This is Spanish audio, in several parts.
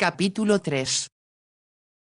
Capítulo 3.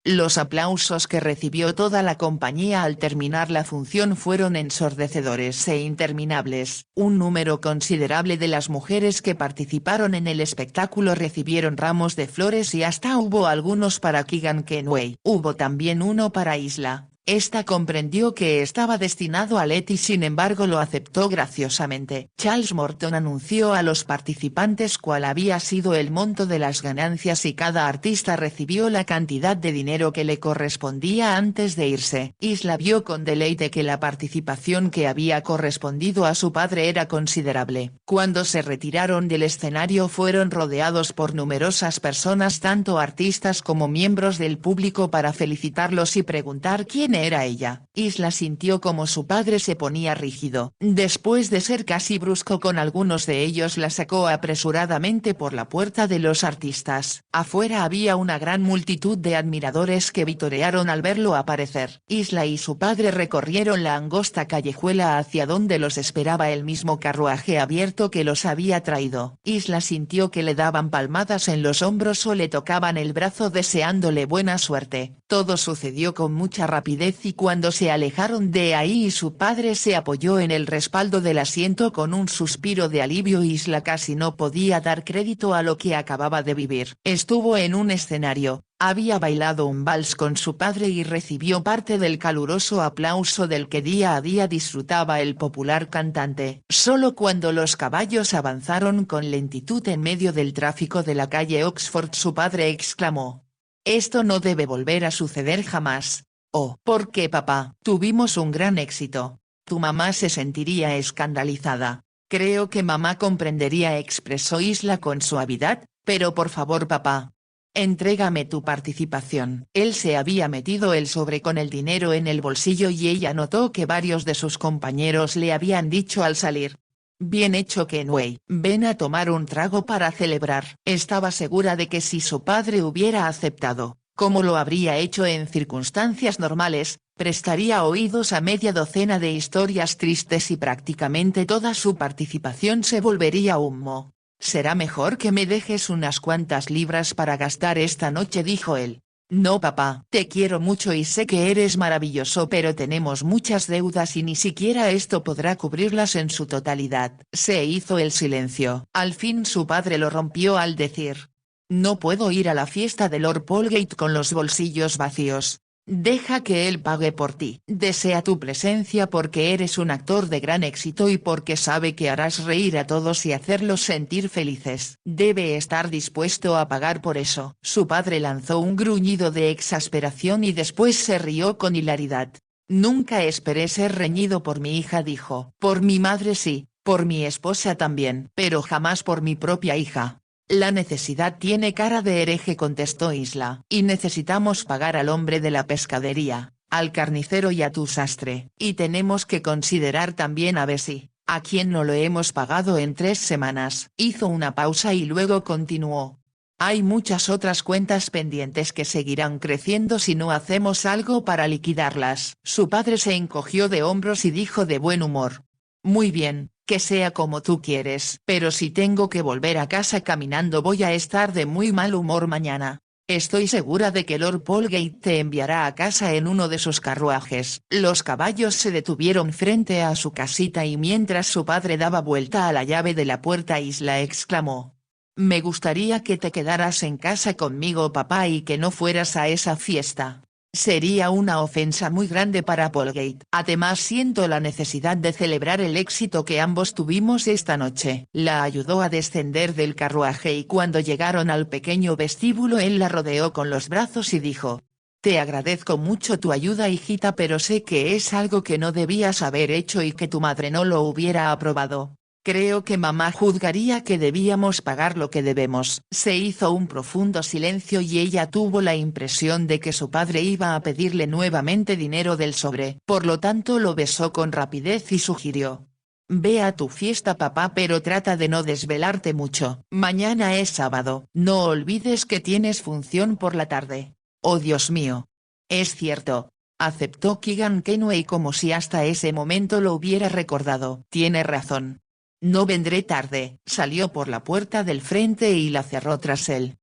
Los aplausos que recibió toda la compañía al terminar la función fueron ensordecedores e interminables. Un número considerable de las mujeres que participaron en el espectáculo recibieron ramos de flores y hasta hubo algunos para Keegan Kenway. Hubo también uno para Isla. Esta comprendió que estaba destinado a Letty, sin embargo lo aceptó graciosamente. Charles Morton anunció a los participantes cuál había sido el monto de las ganancias y cada artista recibió la cantidad de dinero que le correspondía antes de irse. Isla vio con deleite que la participación que había correspondido a su padre era considerable. Cuando se retiraron del escenario fueron rodeados por numerosas personas, tanto artistas como miembros del público, para felicitarlos y preguntar quién era ella. Isla sintió como su padre se ponía rígido. Después de ser casi brusco con algunos de ellos, la sacó apresuradamente por la puerta de los artistas. Afuera había una gran multitud de admiradores que vitorearon al verlo aparecer. Isla y su padre recorrieron la angosta callejuela hacia donde los esperaba el mismo carruaje abierto que los había traído. Isla sintió que le daban palmadas en los hombros o le tocaban el brazo deseándole buena suerte. Todo sucedió con mucha rapidez y cuando se alejaron de ahí su padre se apoyó en el respaldo del asiento con un suspiro de alivio. Isla casi no podía dar crédito a lo que acababa de vivir. Estuvo en un escenario, había bailado un vals con su padre y recibió parte del caluroso aplauso del que día a día disfrutaba el popular cantante. Solo cuando los caballos avanzaron con lentitud en medio del tráfico de la calle Oxford su padre exclamó: «Esto no debe volver a suceder jamás». «Oh, ¿por qué, papá? Tuvimos un gran éxito. Tu mamá se sentiría escandalizada». «Creo que mamá comprendería», expresó Isla con suavidad, «pero por favor, papá, entrégame tu participación». Él se había metido el sobre con el dinero en el bolsillo y ella notó que varios de sus compañeros le habían dicho al salir: «Bien hecho, Kenway, ven a tomar un trago para celebrar». Estaba segura de que si su padre hubiera aceptado, como lo habría hecho en circunstancias normales, prestaría oídos a media docena de historias tristes y prácticamente toda su participación se volvería humo. «Será mejor que me dejes unas cuantas libras para gastar esta noche», dijo él. «No, papá, te quiero mucho y sé que eres maravilloso, pero tenemos muchas deudas y ni siquiera esto podrá cubrirlas en su totalidad». Se hizo el silencio. Al fin su padre lo rompió al decir: «No puedo ir a la fiesta de Lord Polgate con los bolsillos vacíos. Deja que él pague por ti. Desea tu presencia porque eres un actor de gran éxito y porque sabe que harás reír a todos y hacerlos sentir felices. Debe estar dispuesto a pagar por eso». Su padre lanzó un gruñido de exasperación y después se rió con hilaridad. «Nunca esperé ser reñido por mi hija», dijo. «Por mi madre sí, por mi esposa también, pero jamás por mi propia hija». «La necesidad tiene cara de hereje», contestó Isla. «Y necesitamos pagar al hombre de la pescadería, al carnicero y a tu sastre, y tenemos que considerar también a Bessie, a quien no lo hemos pagado en 3 semanas». Hizo una pausa y luego continuó: «Hay muchas otras cuentas pendientes que seguirán creciendo si no hacemos algo para liquidarlas». Su padre se encogió de hombros y dijo de buen humor: «Muy bien, que sea como tú quieres, pero si tengo que volver a casa caminando voy a estar de muy mal humor mañana. Estoy segura de que Lord Polgate te enviará a casa en uno de sus carruajes». Los caballos se detuvieron frente a su casita y mientras su padre daba vuelta a la llave de la puerta, Isla exclamó: «Me gustaría que te quedaras en casa conmigo, papá, y que no fueras a esa fiesta. Sería una ofensa muy grande para Polgate. Además siento la necesidad de celebrar el éxito que ambos tuvimos esta noche». La ayudó a descender del carruaje y cuando llegaron al pequeño vestíbulo él la rodeó con los brazos y dijo: «Te agradezco mucho tu ayuda, hijita, pero sé que es algo que no debías haber hecho y que tu madre no lo hubiera aprobado. Creo que mamá juzgaría que debíamos pagar lo que debemos». Se hizo un profundo silencio y ella tuvo la impresión de que su padre iba a pedirle nuevamente dinero del sobre. Por lo tanto lo besó con rapidez y sugirió: «Ve a tu fiesta, papá, pero trata de no desvelarte mucho. Mañana es sábado. No olvides que tienes función por la tarde». «Oh, Dios mío. Es cierto», aceptó Keegan Kenway como si hasta ese momento lo hubiera recordado. «Tiene razón. No vendré tarde». Salió por la puerta del frente y la cerró tras él.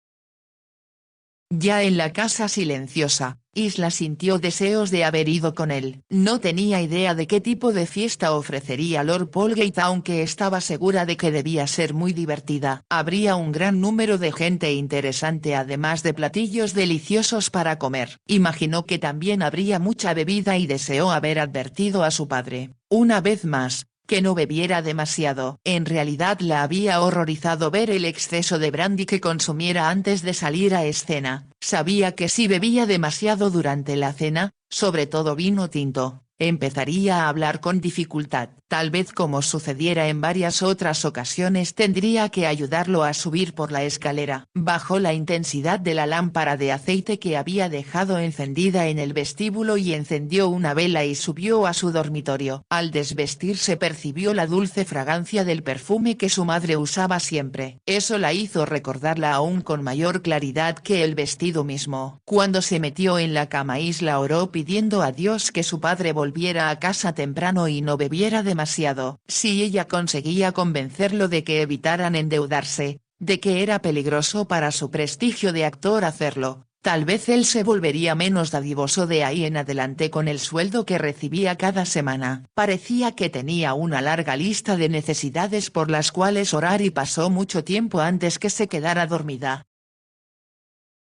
Ya en la casa silenciosa, Isla sintió deseos de haber ido con él. No tenía idea de qué tipo de fiesta ofrecería Lord Polgate, aunque estaba segura de que debía ser muy divertida. Habría un gran número de gente interesante además de platillos deliciosos para comer. Imaginó que también habría mucha bebida y deseó haber advertido a su padre, una vez más, que no bebiera demasiado. En realidad la había horrorizado ver el exceso de brandy que consumiera antes de salir a escena. Sabía que si bebía demasiado durante la cena, sobre todo vino tinto, empezaría a hablar con dificultad. Tal vez como sucediera en varias otras ocasiones tendría que ayudarlo a subir por la escalera. Bajó la intensidad de la lámpara de aceite que había dejado encendida en el vestíbulo y encendió una vela y subió a su dormitorio. Al desvestirse percibió la dulce fragancia del perfume que su madre usaba siempre. Eso la hizo recordarla aún con mayor claridad que el vestido mismo. Cuando se metió en la cama, Isla oró pidiendo a Dios que su padre volviera a casa temprano y no bebiera demasiado. Si ella conseguía convencerlo de que evitaran endeudarse, de que era peligroso para su prestigio de actor hacerlo, tal vez él se volvería menos dadivoso de ahí en adelante con el sueldo que recibía cada semana. Parecía que tenía una larga lista de necesidades por las cuales orar y pasó mucho tiempo antes que se quedara dormida.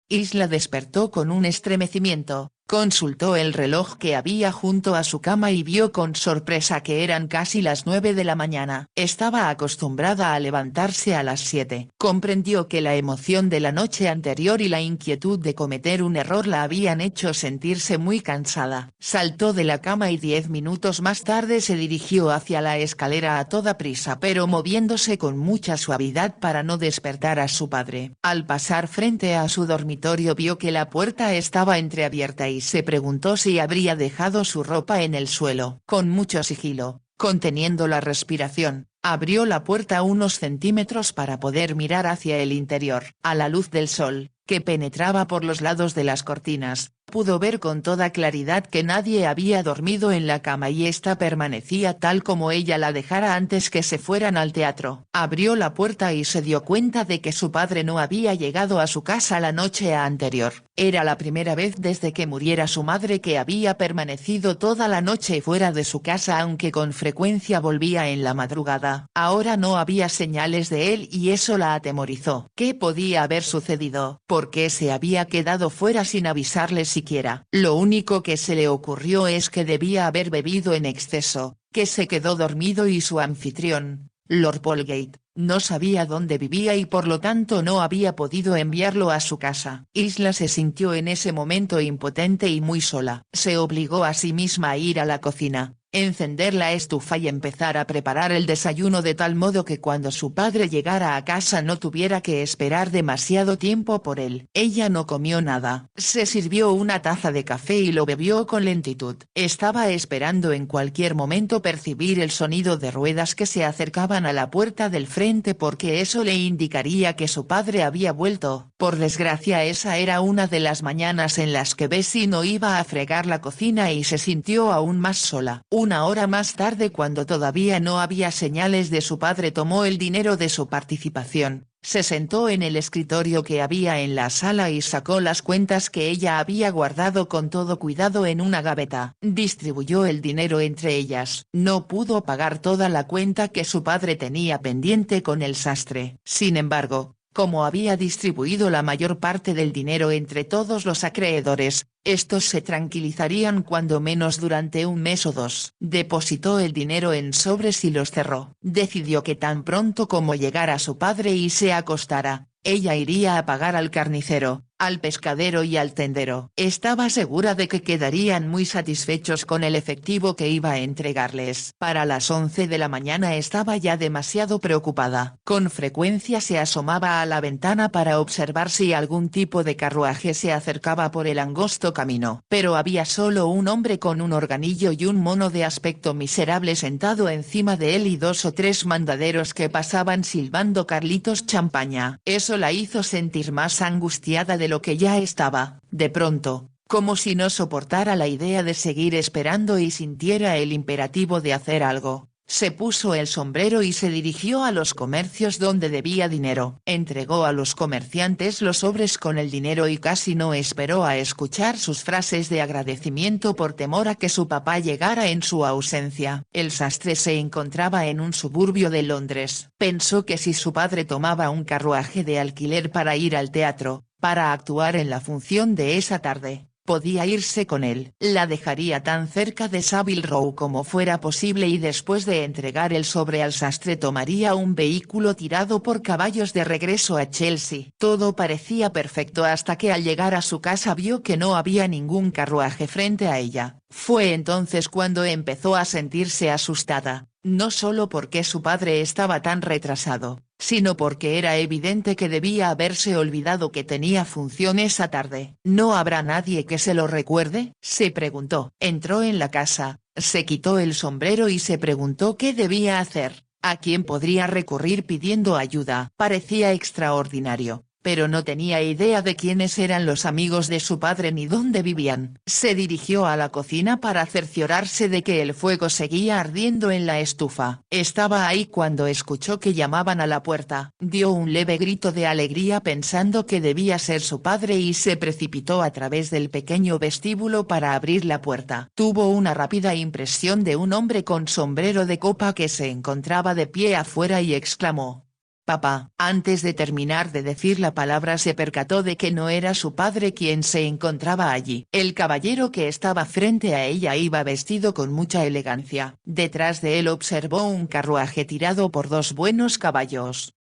Isla despertó con un estremecimiento, consultó el reloj que había junto a su cama y vio con sorpresa que eran casi las 9 de la mañana. Estaba acostumbrada a levantarse a las 7. Comprendió que la emoción de la noche anterior y la inquietud de cometer un error la habían hecho sentirse muy cansada. Saltó de la cama y 10 minutos más tarde se dirigió hacia la escalera a toda prisa, pero moviéndose con mucha suavidad para no despertar a su padre. Al pasar frente a su dormitorio vio que la puerta estaba entreabierta y se preguntó si habría dejado su ropa en el suelo. Con mucho sigilo, conteniendo la respiración, abrió la puerta unos centímetros para poder mirar hacia el interior. A la luz del sol, que penetraba por los lados de las cortinas, pudo ver con toda claridad que nadie había dormido en la cama y ésta permanecía tal como ella la dejara antes que se fueran al teatro. Abrió la puerta y se dio cuenta de que su padre no había llegado a su casa la noche anterior. Era la primera vez desde que muriera su madre que había permanecido toda la noche fuera de su casa, aunque con frecuencia volvía en la madrugada. Ahora no había señales de él y eso la atemorizó. ¿Qué podía haber sucedido? ¿Por qué se había quedado fuera sin avisarle siquiera? Lo único que se le ocurrió es que debía haber bebido en exceso, que se quedó dormido y su anfitrión, Lord Polgate, no sabía dónde vivía y por lo tanto no había podido enviarlo a su casa. Isla se sintió en ese momento impotente y muy sola. Se obligó a sí misma a ir a la cocina, encender la estufa y empezar a preparar el desayuno de tal modo que cuando su padre llegara a casa no tuviera que esperar demasiado tiempo por él. Ella no comió nada. Se sirvió una taza de café y lo bebió con lentitud. Estaba esperando en cualquier momento percibir el sonido de ruedas que se acercaban a la puerta del frente porque eso le indicaría que su padre había vuelto. Por desgracia esa era una de las mañanas en las que Bessie no iba a fregar la cocina y se sintió aún más sola. Una hora más tarde, cuando todavía no había señales de su padre, tomó el dinero de su participación, se sentó en el escritorio que había en la sala y sacó las cuentas que ella había guardado con todo cuidado en una gaveta. Distribuyó el dinero entre ellas. No pudo pagar toda la cuenta que su padre tenía pendiente con el sastre. Sin embargo, como había distribuido la mayor parte del dinero entre todos los acreedores, estos se tranquilizarían cuando menos durante un mes o dos. Depositó el dinero en sobres y los cerró. Decidió que tan pronto como llegara su padre y se acostara, ella iría a pagar al carnicero, al pescadero y al tendero. Estaba segura de que quedarían muy satisfechos con el efectivo que iba a entregarles. Para las 11 de la mañana estaba ya demasiado preocupada. Con frecuencia se asomaba a la ventana para observar si algún tipo de carruaje se acercaba por el angosto camino. Pero había solo un hombre con un organillo y un mono de aspecto miserable sentado encima de él y 2 o 3 mandaderos que pasaban silbando Carlitos champaña. Eso la hizo sentir más angustiada de lo que ya estaba. De pronto, como si no soportara la idea de seguir esperando y sintiera el imperativo de hacer algo, Se puso el sombrero y se dirigió a los comercios donde debía dinero. Entregó a los comerciantes los sobres con el dinero y casi no esperó a escuchar sus frases de agradecimiento por temor a que su papá llegara en su ausencia. El sastre se encontraba en un suburbio de Londres. Pensó que si su padre tomaba un carruaje de alquiler para ir al teatro, para actuar en la función de esa tarde, podía irse con él. La dejaría tan cerca de Savile Row como fuera posible y después de entregar el sobre al sastre tomaría un vehículo tirado por caballos de regreso a Chelsea. Todo parecía perfecto hasta que al llegar a su casa vio que no había ningún carruaje frente a ella. Fue entonces cuando empezó a sentirse asustada, no solo porque su padre estaba tan retrasado, sino porque era evidente que debía haberse olvidado que tenía función esa tarde. ¿No habrá nadie que se lo recuerde?, se preguntó. Entró en la casa, se quitó el sombrero y se preguntó qué debía hacer, a quién podría recurrir pidiendo ayuda. Parecía extraordinario, pero no tenía idea de quiénes eran los amigos de su padre ni dónde vivían. Se dirigió a la cocina para cerciorarse de que el fuego seguía ardiendo en la estufa. Estaba ahí cuando escuchó que llamaban a la puerta. Dio un leve grito de alegría pensando que debía ser su padre y se precipitó a través del pequeño vestíbulo para abrir la puerta. Tuvo una rápida impresión de un hombre con sombrero de copa que se encontraba de pie afuera y exclamó: «Papá». Antes de terminar de decir la palabra se percató de que no era su padre quien se encontraba allí. El caballero que estaba frente a ella iba vestido con mucha elegancia. Detrás de él observó un carruaje tirado por dos buenos caballos.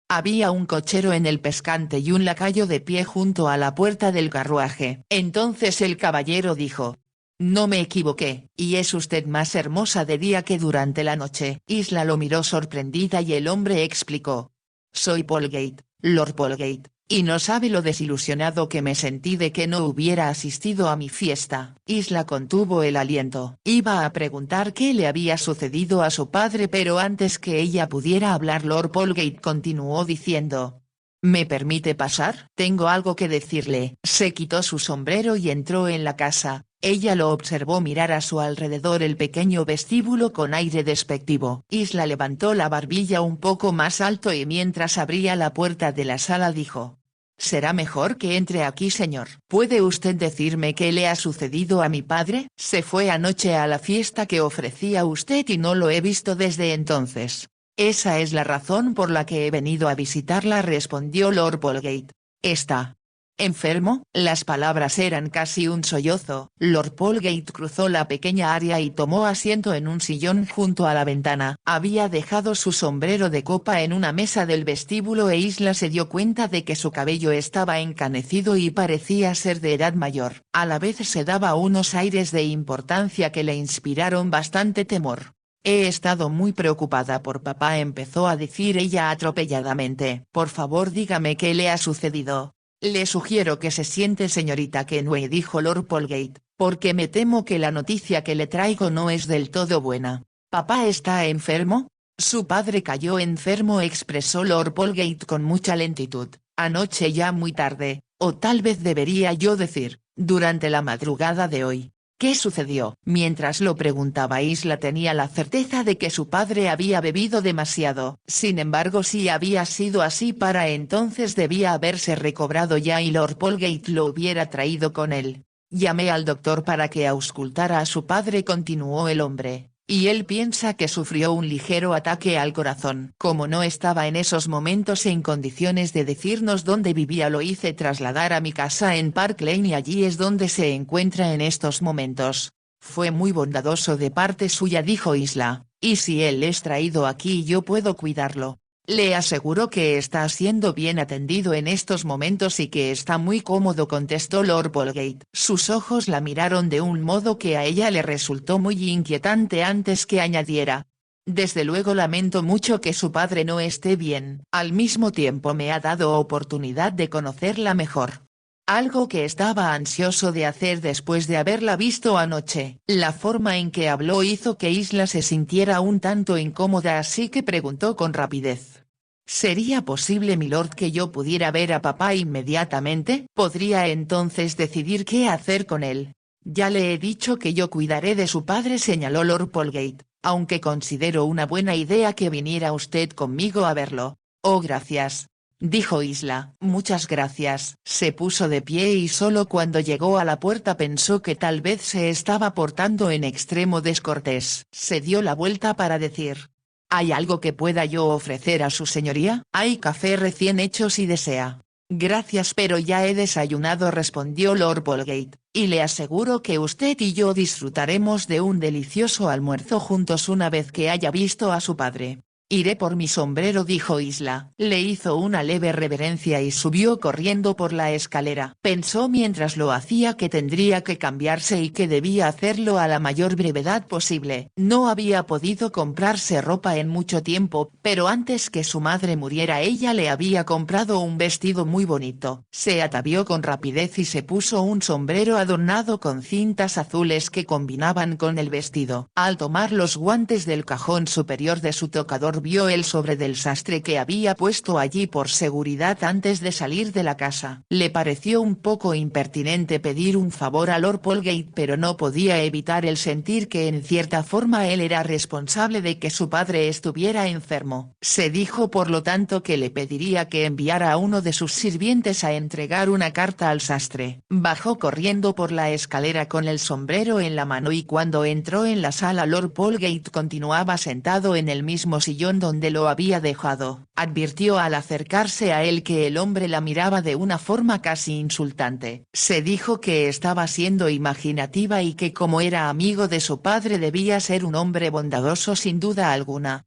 Había un cochero en el pescante y un lacayo de pie junto a la puerta del carruaje. Entonces el caballero dijo: «No me equivoqué, y es usted más hermosa de día que durante la noche». Isla lo miró sorprendida y el hombre explicó: «Soy Polegate, Lord Polegate, y no sabe lo desilusionado que me sentí de que no hubiera asistido a mi fiesta». Isla contuvo el aliento. Iba a preguntar qué le había sucedido a su padre, pero antes que ella pudiera hablar Lord Polegate continuó diciendo: «¿Me permite pasar? Tengo algo que decirle». Se quitó su sombrero y entró en la casa. Ella lo observó mirar a su alrededor el pequeño vestíbulo con aire despectivo. Isla levantó la barbilla un poco más alto y mientras abría la puerta de la sala dijo: «Será mejor que entre aquí, señor». «¿Puede usted decirme qué le ha sucedido a mi padre?». «Se fue anoche a la fiesta que ofrecía usted y no lo he visto desde entonces. Esa es la razón por la que he venido a visitarla», respondió Lord Polegate. «¿Está enfermo?». Las palabras eran casi un sollozo. Lord Polegate cruzó la pequeña área y tomó asiento en un sillón junto a la ventana. Había dejado su sombrero de copa en una mesa del vestíbulo e Isla se dio cuenta de que su cabello estaba encanecido y parecía ser de edad mayor. A la vez se daba unos aires de importancia que le inspiraron bastante temor. «He estado muy preocupada por papá», empezó a decir ella atropelladamente. «Por favor dígame qué le ha sucedido». «Le sugiero que se siente, señorita Kenway», dijo Lord Polegate, «porque me temo que la noticia que le traigo no es del todo buena». «¿Papá está enfermo?». «Su padre cayó enfermo», expresó Lord Polegate con mucha lentitud, «anoche ya muy tarde, o tal vez debería yo decir, durante la madrugada de hoy». «¿Qué sucedió?». Mientras lo preguntaba Isla tenía la certeza de que su padre había bebido demasiado. Sin embargo, si había sido así para entonces debía haberse recobrado ya y Lord Polegate lo hubiera traído con él. «Llamé al doctor para que auscultara a su padre», continuó el hombre, «y él piensa que sufrió un ligero ataque al corazón». Como no estaba en esos momentos en condiciones de decirnos dónde vivía, lo hice trasladar a mi casa en Park Lane y allí es donde se encuentra en estos momentos. «Fue muy bondadoso de parte suya», dijo Isla, «y si él es traído aquí yo puedo cuidarlo. Le aseguro que está siendo bien atendido en estos momentos y que está muy cómodo», contestó Lord Polegate. Sus ojos la miraron de un modo que a ella le resultó muy inquietante antes que añadiera: «Desde luego lamento mucho que su padre no esté bien. Al mismo tiempo me ha dado oportunidad de conocerla mejor. Algo que estaba ansioso de hacer después de haberla visto anoche». La forma en que habló hizo que Isla se sintiera un tanto incómoda, así que preguntó con rapidez: «¿Sería posible, milord, que yo pudiera ver a papá inmediatamente? Podría entonces decidir qué hacer con él». «Ya le he dicho que yo cuidaré de su padre», señaló Lord Polegate. aunque considero una buena idea que viniera usted conmigo a verlo. Oh, gracias, dijo Isla. Muchas gracias. Se puso de pie y solo cuando llegó a la puerta pensó que tal vez se estaba portando en extremo descortés. Se dio la vuelta para decir: ¿hay algo que pueda yo ofrecer a su señoría? Hay café recién hecho si desea. Gracias, pero ya he desayunado, respondió Lord Polgate, y le aseguro que usted y yo disfrutaremos de un delicioso almuerzo juntos una vez que haya visto a su padre. Iré por mi sombrero, dijo Isla. Le hizo una leve reverencia y subió corriendo por la escalera. Pensó mientras lo hacía que tendría que cambiarse y que debía hacerlo a la mayor brevedad posible. No había podido comprarse ropa en mucho tiempo, pero antes que su madre muriera ella le había comprado un vestido muy bonito. Se atavió con rapidez y se puso un sombrero adornado con cintas azules que combinaban con el vestido. Al tomar los guantes del cajón superior de su tocador, vio el sobre del sastre que había puesto allí por seguridad antes de salir de la casa. Le pareció un poco impertinente pedir un favor a Lord Polgate, pero no podía evitar el sentir que en cierta forma él era responsable de que su padre estuviera enfermo. Se dijo por lo tanto que le pediría que enviara a uno de sus sirvientes a entregar una carta al sastre. Bajó corriendo por la escalera con el sombrero en la mano y cuando entró en la sala Lord Polgate continuaba sentado en el mismo sillón donde lo había dejado. Advirtió al acercarse a él que el hombre la miraba de una forma casi insultante. Se dijo que estaba siendo imaginativa y que como era amigo de su padre debía ser un hombre bondadoso sin duda alguna.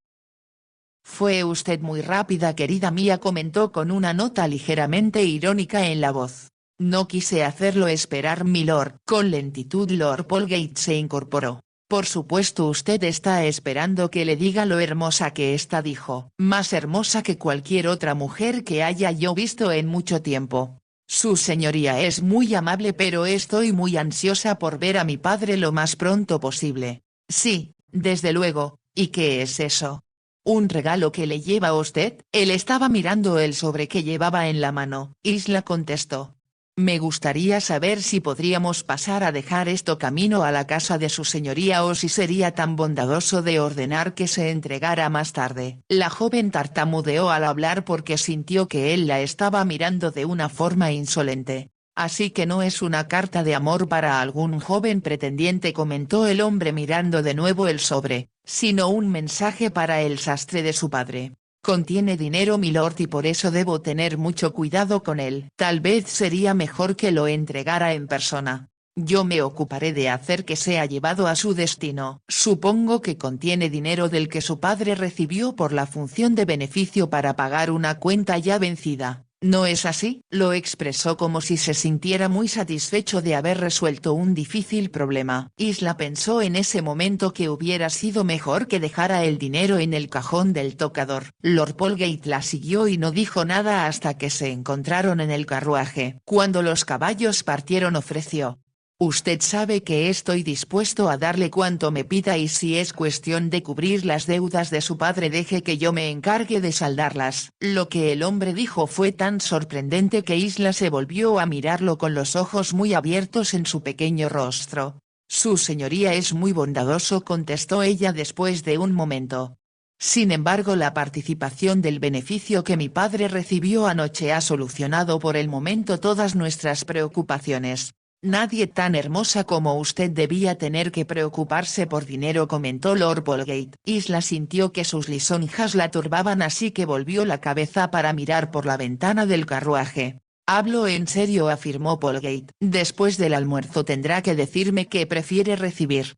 Fue usted muy rápida, querida mía, comentó con una nota ligeramente irónica en la voz. No quise hacerlo esperar, milord. Con lentitud Lord Polgate se incorporó. Por supuesto usted está esperando que le diga lo hermosa que está, dijo. Más hermosa que cualquier otra mujer que haya yo visto en mucho tiempo. Su señoría es muy amable, pero estoy muy ansiosa por ver a mi padre lo más pronto posible. Sí, desde luego. ¿Y qué es eso? ¿Un regalo que le lleva a usted? Él estaba mirando el sobre que llevaba en la mano. Isla contestó. Me gustaría saber si podríamos pasar a dejar esto camino a la casa de su señoría o si sería tan bondadoso de ordenar que se entregara más tarde. La joven tartamudeó al hablar porque sintió que él la estaba mirando de una forma insolente. Así que no es una carta de amor para algún joven pretendiente, comentó el hombre mirando de nuevo el sobre, sino un mensaje para el sastre de su padre. Contiene dinero, milord, y por eso debo tener mucho cuidado con él. Tal vez sería mejor que lo entregara en persona. Yo me ocuparé de hacer que sea llevado a su destino. Supongo que contiene dinero del que su padre recibió por la función de beneficio para pagar una cuenta ya vencida. ¿No es así? Lo expresó como si se sintiera muy satisfecho de haber resuelto un difícil problema. Isla pensó en ese momento que hubiera sido mejor que dejara el dinero en el cajón del tocador. Lord Polgate la siguió y no dijo nada hasta que se encontraron en el carruaje. Cuando los caballos partieron ofreció. Usted sabe que estoy dispuesto a darle cuanto me pida y si es cuestión de cubrir las deudas de su padre deje que yo me encargue de saldarlas. Lo que el hombre dijo fue tan sorprendente que Isla se volvió a mirarlo con los ojos muy abiertos en su pequeño rostro. Su señoría es muy bondadoso, contestó ella después de un momento. Sin embargo, la participación del beneficio que mi padre recibió anoche ha solucionado por el momento todas nuestras preocupaciones. Nadie tan hermosa como usted debía tener que preocuparse por dinero, comentó Lord Polgate. Isla sintió que sus lisonjas la turbaban, así que volvió la cabeza para mirar por la ventana del carruaje. Hablo en serio, afirmó Polgate. Después del almuerzo tendrá que decirme qué prefiere recibir.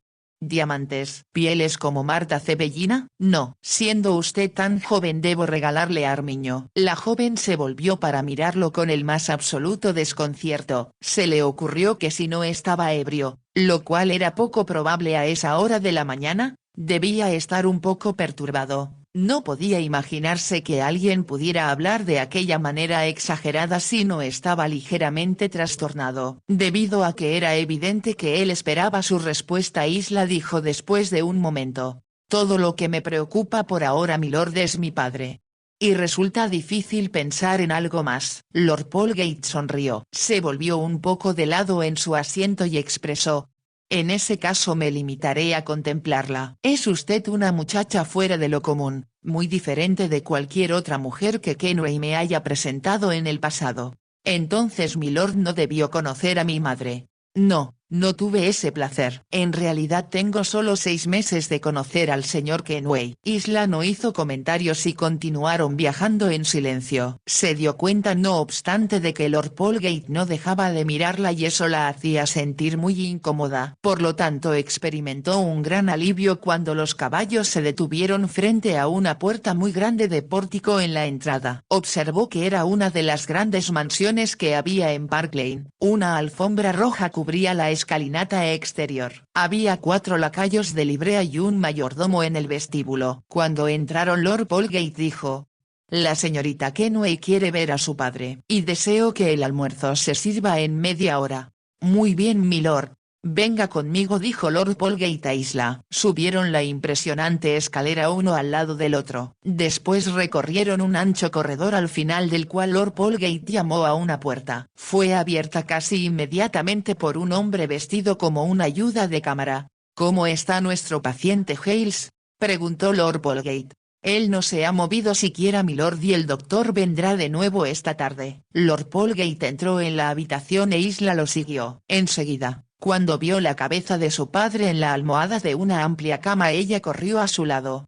¿Diamantes, pieles como Marta Cebellina? No. Siendo usted tan joven debo regalarle armiño. La joven se volvió para mirarlo con el más absoluto desconcierto. Se le ocurrió que si no estaba ebrio, lo cual era poco probable a esa hora de la mañana, debía estar un poco perturbado. No podía imaginarse que alguien pudiera hablar de aquella manera exagerada si no estaba ligeramente trastornado. Debido a que era evidente que él esperaba su respuesta, Isla dijo después de un momento. Todo lo que me preocupa por ahora, milord, es mi padre. Y resulta difícil pensar en algo más. Lord Polgate sonrió. Se volvió un poco de lado en su asiento y expresó. En ese caso me limitaré a contemplarla. Es usted una muchacha fuera de lo común, muy diferente de cualquier otra mujer que Kenway me haya presentado en el pasado. Entonces milord no debió conocer a mi madre. No, no tuve ese placer. En realidad tengo solo 6 meses de conocer al señor Kenway. Isla no hizo comentarios y continuaron viajando en silencio. Se dio cuenta no obstante de que Lord Polegate no dejaba de mirarla y eso la hacía sentir muy incómoda. Por lo tanto experimentó un gran alivio cuando los caballos se detuvieron frente a una puerta muy grande de pórtico en la entrada. Observó que era una de las grandes mansiones que había en Park Lane. Una alfombra roja cubría la escalinata exterior. Había 4 lacayos de librea y un mayordomo en el vestíbulo. Cuando entraron Lord Polegate dijo: «La señorita Kenway quiere ver a su padre. Y deseo que el almuerzo se sirva en media hora». «Muy bien milord. Venga conmigo», dijo Lord Polegate a Isla. Subieron la impresionante escalera uno al lado del otro. Después recorrieron un ancho corredor al final del cual Lord Polegate llamó a una puerta. Fue abierta casi inmediatamente por un hombre vestido como una ayuda de cámara. «¿Cómo está nuestro paciente Hales?», preguntó Lord Polegate. «Él no se ha movido siquiera milord y el doctor vendrá de nuevo esta tarde». Lord Polegate entró en la habitación e Isla lo siguió. Enseguida, cuando vio la cabeza de su padre en la almohada de una amplia cama ella corrió a su lado.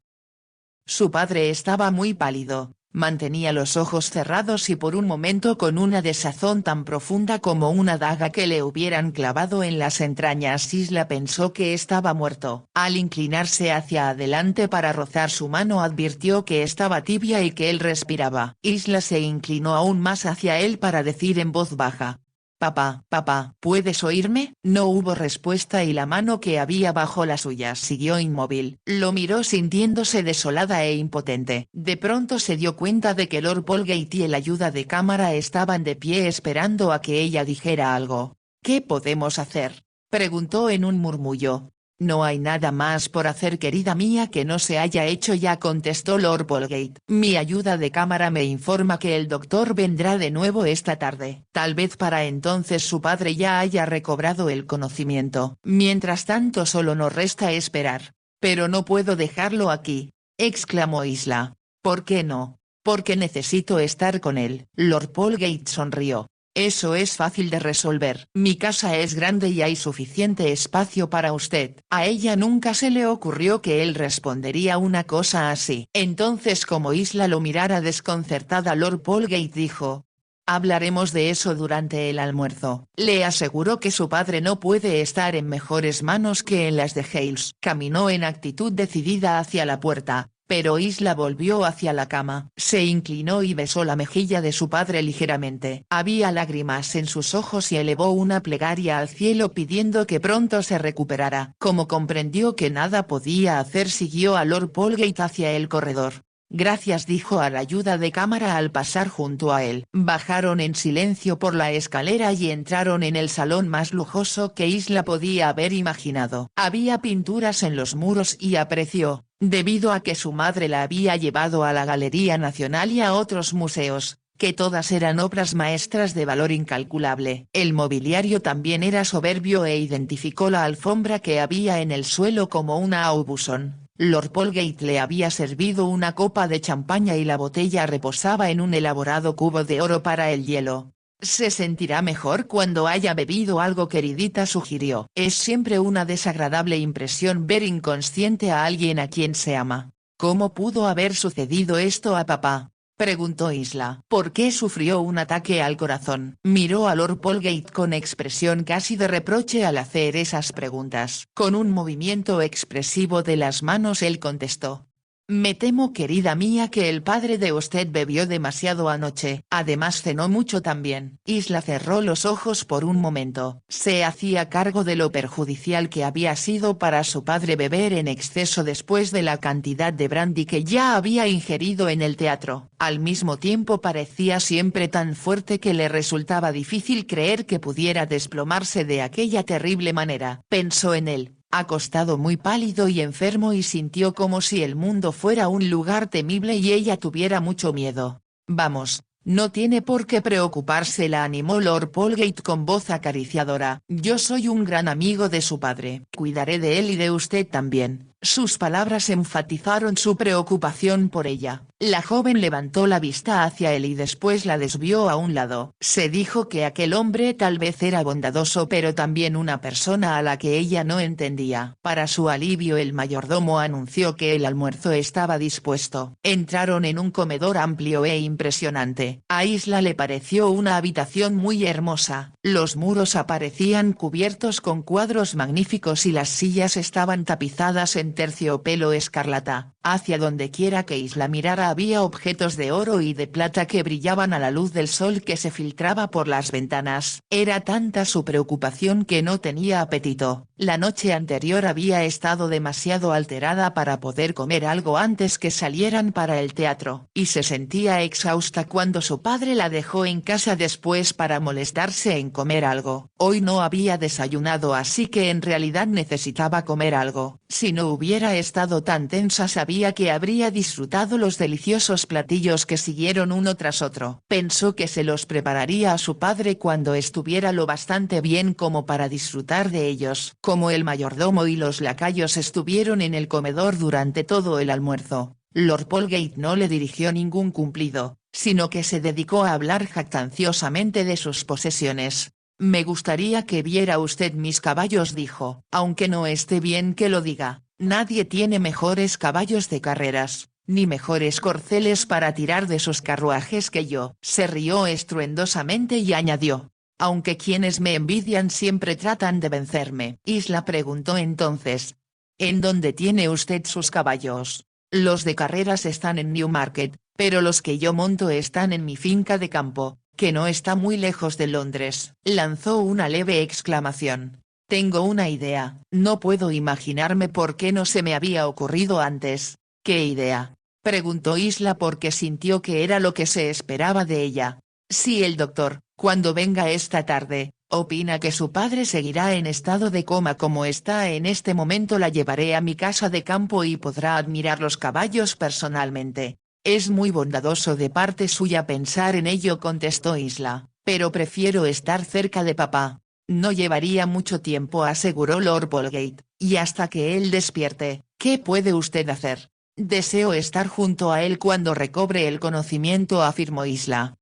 Su padre estaba muy pálido, mantenía los ojos cerrados y por un momento con una desazón tan profunda como una daga que le hubieran clavado en las entrañas. Isla pensó que estaba muerto. Al inclinarse hacia adelante para rozar su mano advirtió que estaba tibia y que él respiraba. Isla se inclinó aún más hacia él para decir en voz baja: «Papá, papá, ¿puedes oírme?». No hubo respuesta y la mano que había bajo la suya siguió inmóvil. Lo miró sintiéndose desolada e impotente. De pronto se dio cuenta de que Lord Polegate y el ayuda de cámara estaban de pie esperando a que ella dijera algo. «¿Qué podemos hacer?», preguntó en un murmullo. «No hay nada más por hacer querida mía que no se haya hecho ya», contestó Lord Polegate. «Mi ayuda de cámara me informa que el doctor vendrá de nuevo esta tarde. Tal vez para entonces su padre ya haya recobrado el conocimiento. Mientras tanto solo nos resta esperar». «Pero no puedo dejarlo aquí», exclamó Isla. «¿Por qué no?». «Porque necesito estar con él». Lord Polegate sonrió. «Eso es fácil de resolver. Mi casa es grande y hay suficiente espacio para usted». A ella nunca se le ocurrió que él respondería una cosa así. Entonces como Isla lo mirara desconcertada Lord Polegate dijo: «Hablaremos de eso durante el almuerzo». Le aseguró que su padre no puede estar en mejores manos que en las de Hales. Caminó en actitud decidida hacia la puerta. Pero Isla volvió hacia la cama. Se inclinó y besó la mejilla de su padre ligeramente. Había lágrimas en sus ojos y elevó una plegaria al cielo pidiendo que pronto se recuperara. Como comprendió que nada podía hacer siguió a Lord Polegate hacia el corredor. «Gracias», dijo a la ayuda de cámara al pasar junto a él. Bajaron en silencio por la escalera y entraron en el salón más lujoso que Isla podía haber imaginado. Había pinturas en los muros y apreció, debido a que su madre la había llevado a la Galería Nacional y a otros museos, que todas eran obras maestras de valor incalculable. El mobiliario también era soberbio e identificó la alfombra que había en el suelo como una Aubusson. Lord Polegate le había servido una copa de champaña y la botella reposaba en un elaborado cubo de oro para el hielo. «Se sentirá mejor cuando haya bebido algo», queridita sugirió. «Es siempre una desagradable impresión ver inconsciente a alguien a quien se ama». «¿Cómo pudo haber sucedido esto a papá?», preguntó Isla. «¿Por qué sufrió un ataque al corazón?». Miró a Lord Polegate con expresión casi de reproche al hacer esas preguntas. Con un movimiento expresivo de las manos él contestó: «Me temo querida mía que el padre de usted bebió demasiado anoche, además cenó mucho también». Isla cerró los ojos por un momento. Se hacía cargo de lo perjudicial que había sido para su padre beber en exceso después de la cantidad de brandy que ya había ingerido en el teatro. Al mismo tiempo parecía siempre tan fuerte que le resultaba difícil creer que pudiera desplomarse de aquella terrible manera. Pensó en él, acostado muy pálido y enfermo y sintió como si el mundo fuera un lugar temible y ella tuviera mucho miedo. «Vamos, No tiene por qué preocuparse, la animó Lord Polgate con voz acariciadora. Yo soy un gran amigo de su padre. Cuidaré de él y de usted también. Sus palabras enfatizaron su preocupación por ella. La joven levantó la vista hacia él y después la desvió a un lado. Se dijo que aquel hombre tal vez era bondadoso, pero también una persona a la que ella no entendía. Para su alivio, el mayordomo anunció que el almuerzo estaba dispuesto. Entraron en un comedor amplio e impresionante. A Isla le pareció una habitación muy hermosa. Los muros aparecían cubiertos con cuadros magníficos y las sillas estaban tapizadas en terciopelo escarlata. Hacia donde quiera que Isla mirara había objetos de oro y de plata que brillaban a la luz del sol que se filtraba por las ventanas. Era tanta su preocupación que no tenía apetito. La noche anterior había estado demasiado alterada para poder comer algo antes que salieran para el teatro, y se sentía exhausta cuando su padre la dejó en casa después para molestarse en comer algo. Hoy no había desayunado, así que en realidad necesitaba comer algo. Si no hubiera estado tan tensa, sabía que habría disfrutado los deliciosos platillos que siguieron uno tras otro. Pensó que se los prepararía a su padre cuando estuviera lo bastante bien como para disfrutar de ellos. Como el mayordomo y los lacayos estuvieron en el comedor durante todo el almuerzo, Lord Polgate no le dirigió ningún cumplido, sino que se dedicó a hablar jactanciosamente de sus posesiones. Me gustaría que viera usted mis caballos, dijo. Aunque no esté bien que lo diga, nadie tiene mejores caballos de carreras, ni mejores corceles para tirar de sus carruajes que yo. Se rió estruendosamente y añadió: aunque quienes me envidian siempre tratan de vencerme. Isla preguntó entonces: ¿en dónde tiene usted sus caballos? Los de carreras están en Newmarket, pero los que yo monto están en mi finca de campo, que no está muy lejos de Londres. Lanzó una leve exclamación. Tengo una idea. No puedo imaginarme por qué no se me había ocurrido antes. ¿Qué idea?, preguntó Isla porque sintió que era lo que se esperaba de ella. Si el doctor, cuando venga esta tarde, opina que su padre seguirá en estado de coma como está en este momento, la llevaré a mi casa de campo y podrá admirar los caballos personalmente. Es muy bondadoso de parte suya pensar en ello, contestó Isla, pero prefiero estar cerca de papá. No llevaría mucho tiempo, aseguró Lord Polgate, y hasta que él despierte, ¿qué puede usted hacer? Deseo estar junto a él cuando recobre el conocimiento, afirmó Isla.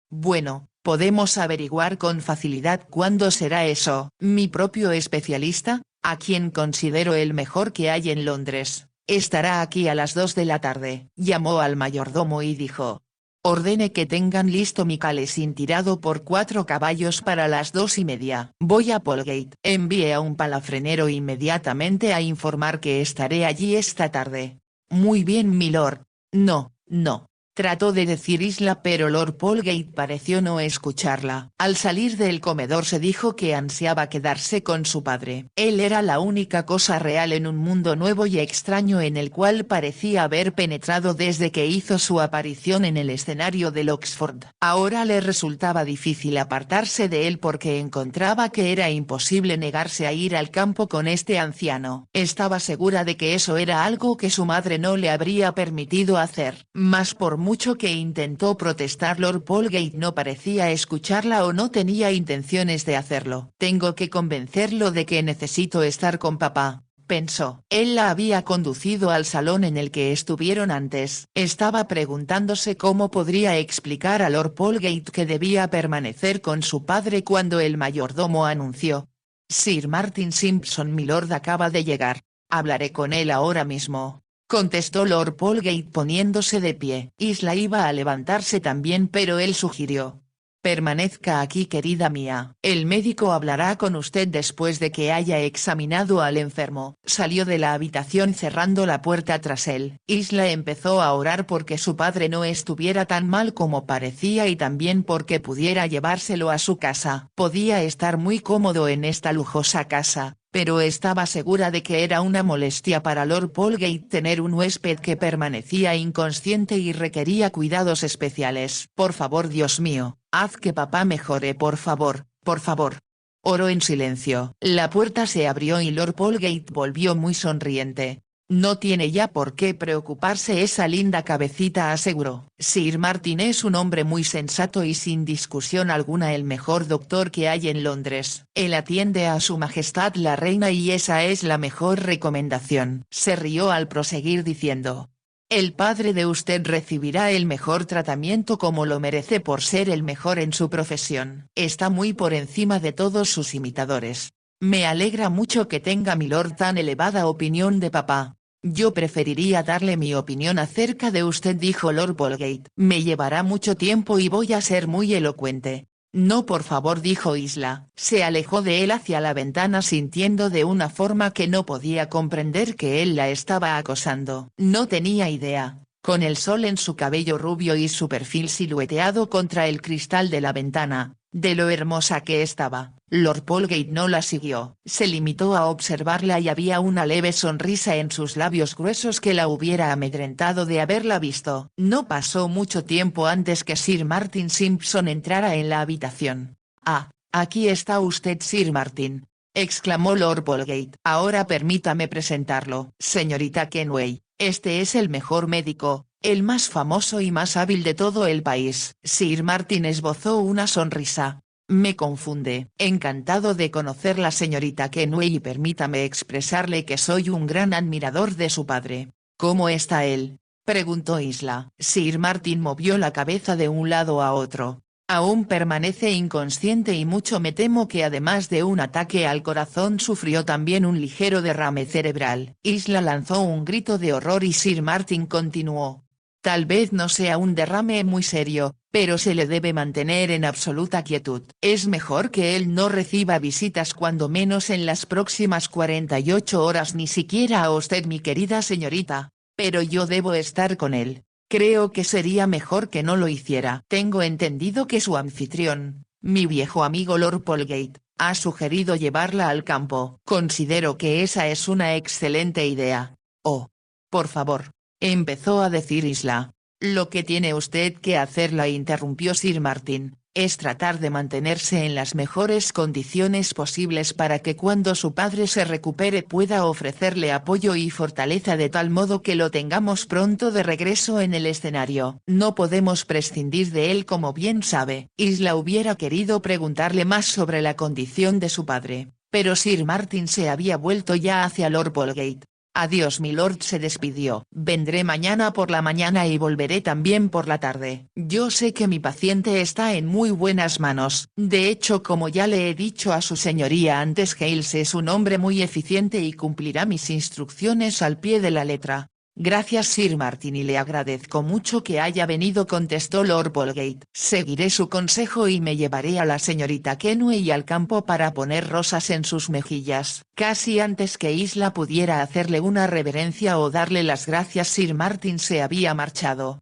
Bueno, podemos averiguar con facilidad cuándo será eso. Mi propio especialista, a quien considero el mejor que hay en Londres, estará aquí a las 2 de la tarde. Llamó al mayordomo y dijo: ordene que tengan listo mi calesín tirado por 4 caballos para las 2:30. Voy a Polgate. Envíe a un palafrenero inmediatamente a informar que estaré allí esta tarde. Muy bien, milord. No, no, trató de decir Isla, pero Lord Polgate pareció no escucharla. Al salir del comedor se dijo que ansiaba quedarse con su padre. Él era la única cosa real en un mundo nuevo y extraño en el cual parecía haber penetrado desde que hizo su aparición en el escenario del Oxford. Ahora le resultaba difícil apartarse de él porque encontraba que era imposible negarse a ir al campo con este anciano. Estaba segura de que eso era algo que su madre no le habría permitido hacer. Mas por mucho que intentó protestar, Lord Polgate no parecía escucharla o no tenía intenciones de hacerlo. Tengo que convencerlo de que necesito estar con papá, pensó. Él la había conducido al salón en el que estuvieron antes. Estaba preguntándose cómo podría explicar a Lord Polgate que debía permanecer con su padre cuando el mayordomo anunció: Sir Martin Simpson, milord, acaba de llegar. Hablaré con él ahora mismo, contestó Lord Polgate poniéndose de pie. Isla iba a levantarse también, pero él sugirió: permanezca aquí, querida mía. El médico hablará con usted después de que haya examinado al enfermo. Salió de la habitación cerrando la puerta tras él. Isla empezó a orar porque su padre no estuviera tan mal como parecía y también porque pudiera llevárselo a su casa. Podía estar muy cómodo en esta lujosa casa, pero estaba segura de que era una molestia para Lord Polgate tener un huésped que permanecía inconsciente y requería cuidados especiales. Por favor, Dios mío, haz que papá mejore, por favor, por favor. Oró en silencio. La puerta se abrió y Lord Polgate volvió muy sonriente. No tiene ya por qué preocuparse esa linda cabecita, aseguró. Sir Martin es un hombre muy sensato y sin discusión alguna el mejor doctor que hay en Londres. Él atiende a su majestad la reina y esa es la mejor recomendación. Se rió al proseguir diciendo: el padre de usted recibirá el mejor tratamiento como lo merece por ser el mejor en su profesión. Está muy por encima de todos sus imitadores. Me alegra mucho que tenga milord tan elevada opinión de papá. Yo preferiría darle mi opinión acerca de usted, dijo Lord Bolgate. Me llevará mucho tiempo y voy a ser muy elocuente. No, por favor, dijo Isla. Se alejó de él hacia la ventana sintiendo de una forma que no podía comprender que él la estaba acosando. No tenía idea, con el sol en su cabello rubio y su perfil silueteado contra el cristal de la ventana, de lo hermosa que estaba. Lord Bolgate no la siguió, se limitó a observarla y había una leve sonrisa en sus labios gruesos que la hubiera amedrentado de haberla visto. No pasó mucho tiempo antes que Sir Martin Simpson entrara en la habitación. «Ah, aquí está usted, Sir Martin», exclamó Lord Bolgate. «Ahora permítame presentarlo, señorita Kenway, este es el mejor médico, el más famoso y más hábil de todo el país». Sir Martin esbozó una sonrisa. «Me confunde. Encantado de conocerla, señorita Kenway, y permítame expresarle que soy un gran admirador de su padre». «¿Cómo está él?», preguntó Isla. Sir Martin movió la cabeza de un lado a otro. «Aún permanece inconsciente y mucho me temo que además de un ataque al corazón sufrió también un ligero derrame cerebral». Isla lanzó un grito de horror y Sir Martin continuó: «Tal vez no sea un derrame muy serio, pero se le debe mantener en absoluta quietud. Es mejor que él no reciba visitas cuando menos en las próximas 48 horas, ni siquiera a usted, mi querida señorita, pero yo debo estar con él. Creo que sería mejor que no lo hiciera». «Tengo entendido que su anfitrión, mi viejo amigo Lord Bolgate, ha sugerido llevarla al campo». «Considero que esa es una excelente idea». «Oh, por favor», empezó a decir Isla. «Lo que tiene usted que hacer», la interrumpió Sir Martin, «es tratar de mantenerse en las mejores condiciones posibles para que cuando su padre se recupere pueda ofrecerle apoyo y fortaleza de tal modo que lo tengamos pronto de regreso en el escenario. No podemos prescindir de él, como bien sabe». Isla hubiera querido preguntarle más sobre la condición de su padre, pero Sir Martin se había vuelto ya hacia Lord Bolgate. «Adiós, milord», se despidió. «Vendré mañana por la mañana y volveré también por la tarde. Yo sé que mi paciente está en muy buenas manos. De hecho, como ya le he dicho a su señoría antes, Hales es un hombre muy eficiente y cumplirá mis instrucciones al pie de la letra». «Gracias, Sir Martin, y le agradezco mucho que haya venido», contestó Lord Bolgate. «Seguiré su consejo y me llevaré a la señorita Kenway al campo para poner rosas en sus mejillas». Casi antes que Isla pudiera hacerle una reverencia o darle las gracias, Sir Martin se había marchado.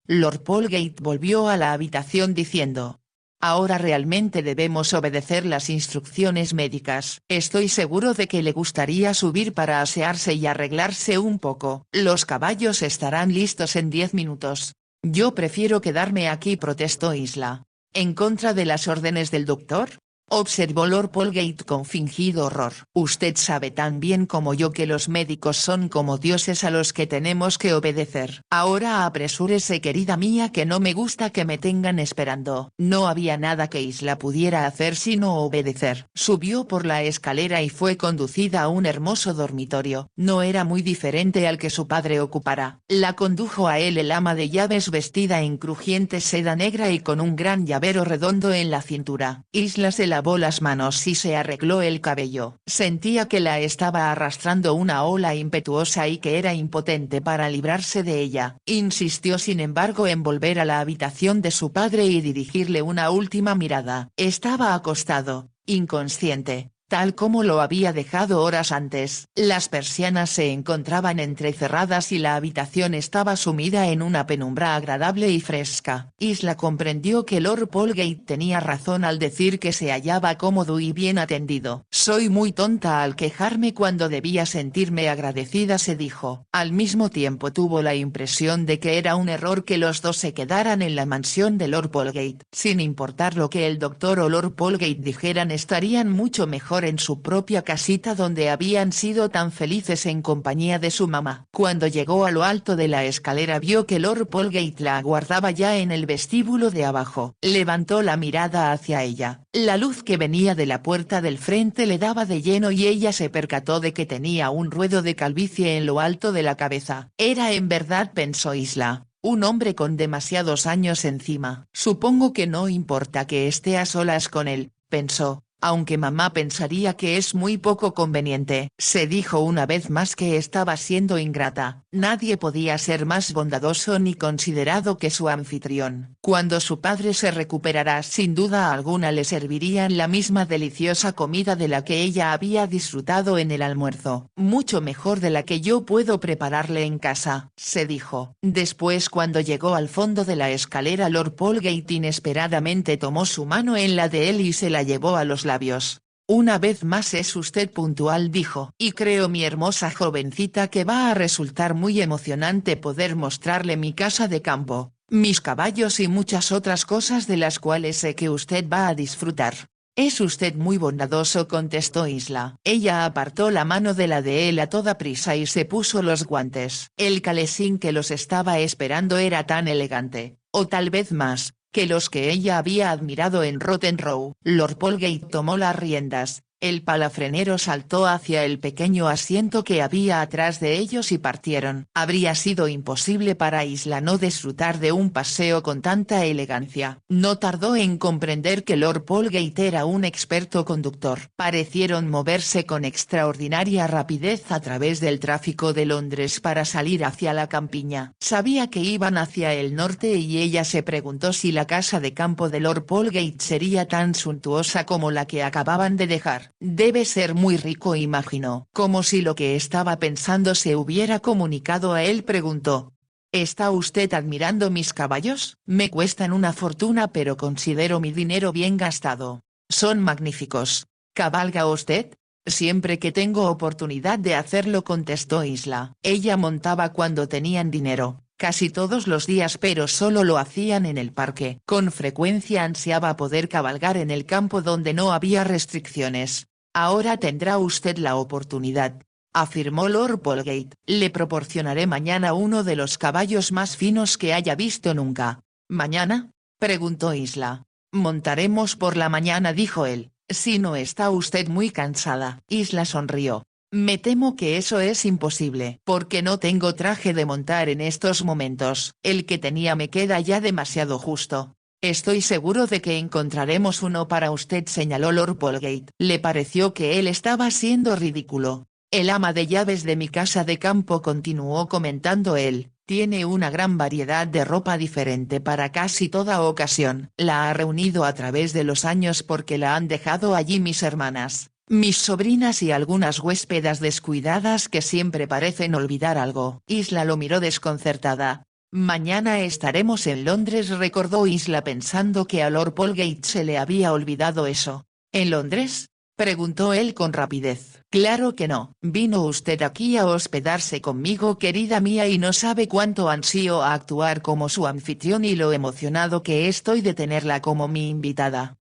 Lord Bolgate volvió a la habitación diciendo: «Ahora realmente debemos obedecer las instrucciones médicas». «Estoy seguro de que le gustaría subir para asearse y arreglarse un poco. Los caballos estarán listos en 10 minutos. Yo prefiero quedarme aquí», protestó Isla. «¿En contra de las órdenes del doctor?», observó Lord Bolgate con fingido horror. «Usted sabe tan bien como yo que los médicos son como dioses a los que tenemos que obedecer». «Ahora apresúrese, querida mía, que no me gusta que me tengan esperando». No había nada que Isla pudiera hacer sino obedecer. Subió por la escalera y fue conducida a un hermoso dormitorio. No era muy diferente al que su padre ocupara. La condujo a él el ama de llaves, vestida en crujiente seda negra y con un gran llavero redondo en la cintura. Isla se lavó las manos y se arregló el cabello. Sentía que la estaba arrastrando una ola impetuosa y que era impotente para librarse de ella. Insistió sin embargo en volver a la habitación de su padre y dirigirle una última mirada. Estaba acostado, inconsciente, tal como lo había dejado horas antes. Las persianas se encontraban entrecerradas y la habitación estaba sumida en una penumbra agradable y fresca. Isla comprendió que Lord Bolgate tenía razón al decir que se hallaba cómodo y bien atendido. «Soy muy tonta al quejarme cuando debía sentirme agradecida», se dijo. Al mismo tiempo tuvo la impresión de que era un error que los dos se quedaran en la mansión de Lord Bolgate. Sin importar lo que el doctor o Lord Bolgate dijeran, estarían mucho mejor mejor en su propia casita donde habían sido tan felices en compañía de su mamá. Cuando llegó a lo alto de la escalera vio que Lord Polgate la aguardaba ya en el vestíbulo de abajo. Levantó la mirada hacia ella. La luz que venía de la puerta del frente le daba de lleno y ella se percató de que tenía un ruedo de calvicie en lo alto de la cabeza. Era en verdad, pensó Isla, un hombre con demasiados años encima. Supongo que no importa que esté a solas con él, pensó, aunque mamá pensaría que es muy poco conveniente. Se dijo una vez más que estaba siendo ingrata. Nadie podía ser más bondadoso ni considerado que su anfitrión. Cuando su padre se recuperara, sin duda alguna le servirían la misma deliciosa comida de la que ella había disfrutado en el almuerzo. Mucho mejor de la que yo puedo prepararle en casa, se dijo. Después, cuando llegó al fondo de la escalera, Lord Polgate inesperadamente tomó su mano en la de él y se la llevó a los labios. Una vez más es usted puntual, dijo. Y creo, mi hermosa jovencita, que va a resultar muy emocionante poder mostrarle mi casa de campo, mis caballos y muchas otras cosas de las cuales sé que usted va a disfrutar. Es usted muy bondadoso, contestó Isla. Ella apartó la mano de la de él a toda prisa y se puso los guantes. El calesín que los estaba esperando era tan elegante, o tal vez más, que los que ella había admirado en Rotten Row. Lord Polgate tomó las riendas. El palafrenero saltó hacia el pequeño asiento que había atrás de ellos y partieron. Habría sido imposible para Isla no disfrutar de un paseo con tanta elegancia. No tardó en comprender que Lord Polgate era un experto conductor. Parecieron moverse con extraordinaria rapidez a través del tráfico de Londres para salir hacia la campiña. Sabía que iban hacia el norte y ella se preguntó si la casa de campo de Lord Polgate sería tan suntuosa como la que acababan de dejar. Debe ser muy rico, imaginó. Como si lo que estaba pensando se hubiera comunicado a él, preguntó: ¿Está usted admirando mis caballos? Me cuestan una fortuna, pero considero mi dinero bien gastado. Son magníficos. ¿Cabalga usted? Siempre que tengo oportunidad de hacerlo, contestó Isla. Ella montaba cuando tenían dinero, casi todos los días, pero solo lo hacían en el parque. Con frecuencia ansiaba poder cabalgar en el campo donde no había restricciones. Ahora tendrá usted la oportunidad, afirmó Lord Polgate. Le proporcionaré mañana uno de los caballos más finos que haya visto nunca. ¿Mañana?, preguntó Isla. Montaremos por la mañana, dijo él, si no está usted muy cansada. Isla sonrió. Me temo que eso es imposible, porque no tengo traje de montar en estos momentos. El que tenía me queda ya demasiado justo. Estoy seguro de que encontraremos uno para usted, señaló Lord Polgate. Le pareció que él estaba siendo ridículo. El ama de llaves de mi casa de campo, continuó comentando él, tiene una gran variedad de ropa diferente para casi toda ocasión. La ha reunido a través de los años porque la han dejado allí mis hermanas, mis sobrinas y algunas huéspedas descuidadas que siempre parecen olvidar algo. Isla lo miró desconcertada. Mañana estaremos en Londres, recordó Isla, pensando que a Lord Polgate se le había olvidado eso. ¿En Londres?, preguntó él con rapidez. Claro que no. Vino usted aquí a hospedarse conmigo, querida mía, y no sabe cuánto ansío a actuar como su anfitrión y lo emocionado que estoy de tenerla como mi invitada.